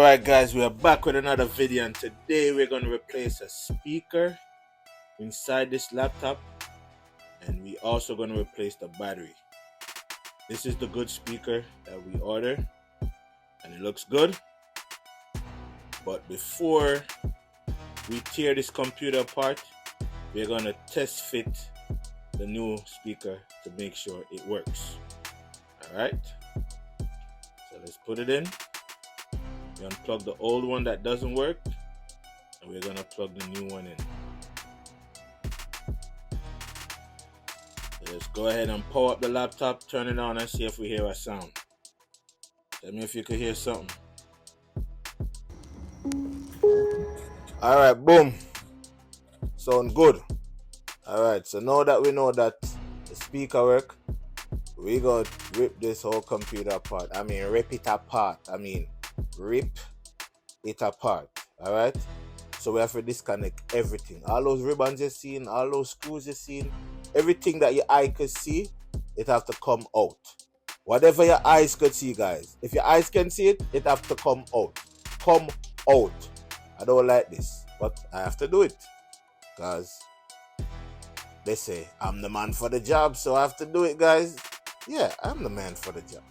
Alright guys, we are back with another video, and today we're going to replace a speaker inside this laptop, and we also going to replace the battery. This is the good speaker that we ordered and it looks good, but before we tear this computer apart, we're going to test fit the new speaker to make sure it works. Alright, so let's put it in. We unplug the old one that doesn't work, and we're gonna plug the new one in. So let's go ahead and power up the laptop, turn it on, and see if we hear a sound. Tell me if you could hear something. Alright, boom. Sound good. Alright, so now that we know that the speaker work, we gotta rip this whole computer apart. Rip it apart. Rip it apart. Alright, so we have to disconnect everything, all those ribbons you're seeing, all those screws you're seeing, everything that your eye could see, it have to come out. Whatever your eyes could see, guys, if your eyes can see it, it have to come out. I don't like this, but I have to do it because they say I'm the man for the job, so I have to do it, guys. Yeah, I'm the man for the job.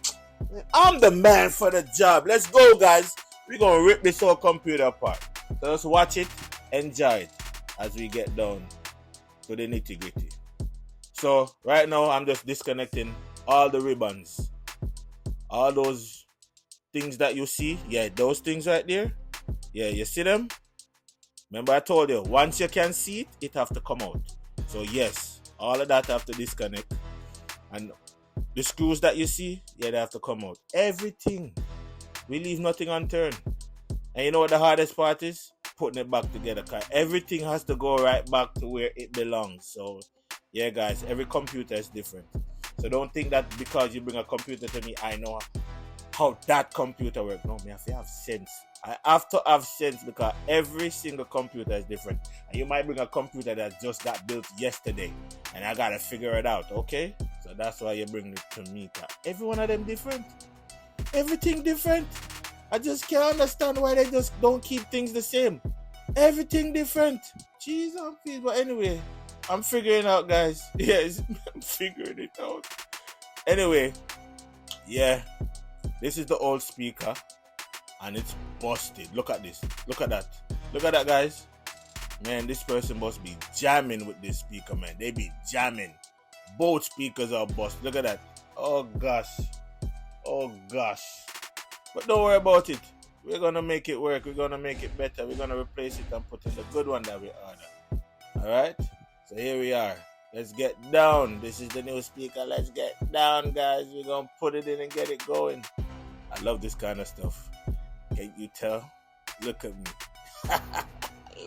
I'm the man for the job. Let's go, guys. We're going to rip this whole computer apart. So let's watch it, enjoy it as we get down to the nitty-gritty. So right now, I'm just disconnecting all the ribbons. All those things that you see. Yeah, those things right there. Yeah, you see them? Remember I told you, once you can see it, it have to come out. So yes, all of that have to disconnect. And the screws that you see, yeah, they have to come out. Everything. We leave nothing unturned. And you know what the hardest part is? Putting it back together. Because everything has to go right back to where it belongs. So, yeah, guys, every computer is different. So don't think that because you bring a computer to me, I know how that computer works. No, me have to have sense. I have to have sense because every single computer is different. And you might bring a computer that just got built yesterday. And I got to figure it out, okay? So that's why you bring it to me. Every one of them different. Everything different. I just can't understand why they just don't keep things the same. Everything different. Jeez, but anyway, I'm figuring out, guys. Yes, I'm figuring it out. Anyway, yeah, this is the old speaker, and it's busted. Look at this. Look at that. Look at that, guys. Man, this person must be jamming with this speaker, man. They be jamming. Both speakers are busted. Look at that. Oh gosh. Oh gosh. But don't worry about it. We're gonna make it work. We're gonna make it better. We're gonna replace it and put in the good one that we ordered. Alright? So here we are. Let's get down. This is the new speaker. Let's get down, guys. We're gonna put it in and get it going. I love this kind of stuff. Can't you tell? Look at me.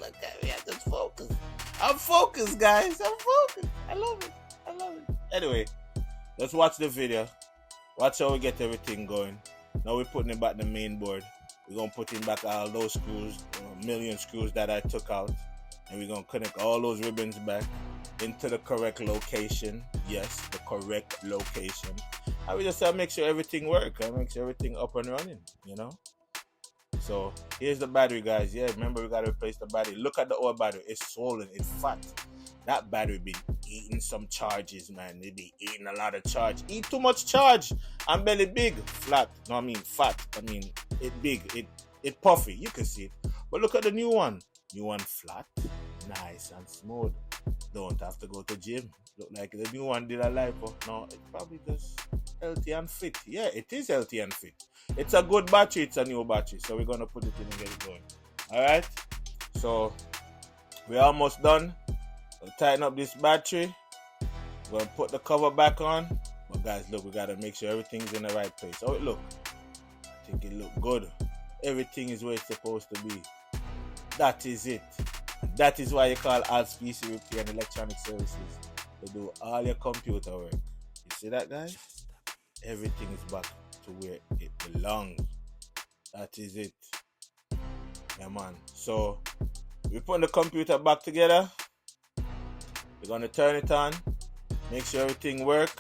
Look at me. I just focus. I'm focused, guys. I'm focused. I love it. I love it. Anyway, let's watch the video. Watch how we get everything going. Now we're putting it back the main board. We're going to put in back all those screws, a million screws that I took out. And we're going to connect all those ribbons back into the correct location. Yes, the correct location. And we just have to make sure everything works. And make sure everything up and running, you know. So here's the battery, guys. Yeah, remember we got to replace the battery. Look at the old battery. It's swollen. It's fat. That battery been eating some charges, man. They be eating a lot of charge. Eat too much charge. I'm belly big. Flat. No, fat. It big. It puffy. You can see it. But look at the new one. New one flat. Nice and smooth. Don't have to go to gym. Look like the new one did a lipo. No, it's probably just healthy and fit. Yeah, it is healthy and fit. It's a good battery. It's a new battery. So we're going to put it in and get it going. Alright? So we're almost done. We'll tighten up this battery. We're going to put the cover back on. But guys, look, we got to make sure everything's in the right place. How it look? I think it look good. Everything is where it's supposed to be. That is it. That is why you call Alts PC Repair and Electronic Services. They do all your computer work. You see that, guys? Everything is back to where it belongs. That is it. Yeah, man. So, we're putting the computer back together. We're going to turn it on, make sure everything works,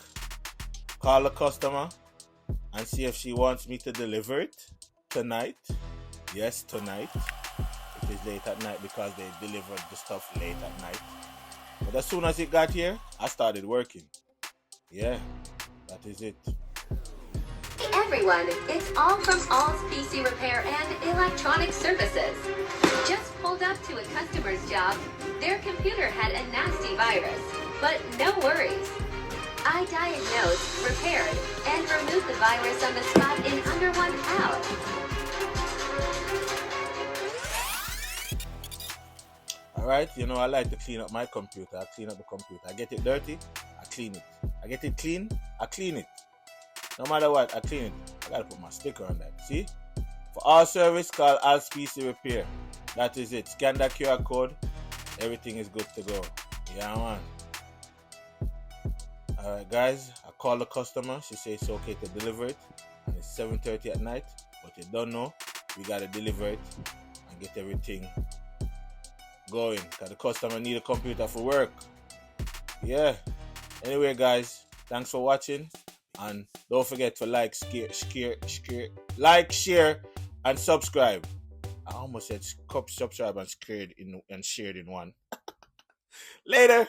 call the customer, and see if she wants me to deliver it tonight Yes, tonight. It is late at night because they delivered the stuff late at night. But as soon as it got here, I started working. Yeah, that is it. Everyone, it's all from All's PC Repair and Electronic Services. Just pulled up to a customer's job. Their computer had a nasty virus, but no worries. I diagnosed, repaired, and removed the virus on the spot in under 1 hour. Alright, I like to clean up my computer. I clean up the computer. I get it dirty, I clean it. I get it clean, I clean it. No matter what, I clean it. I gotta put my sticker on that. See? For all service, call Al's PC Repair. That is it. Scan that QR code. Everything is good to go. Yeah, man. Alright, guys. I call the customer. She says it's okay to deliver it. And it's 7:30 at night. But you don't know. We gotta deliver it and get everything going. Because the customer need a computer for work. Yeah. Anyway, guys. Thanks for watching. And don't forget to like, share, and subscribe. I almost said subscribe and shared in one. Later.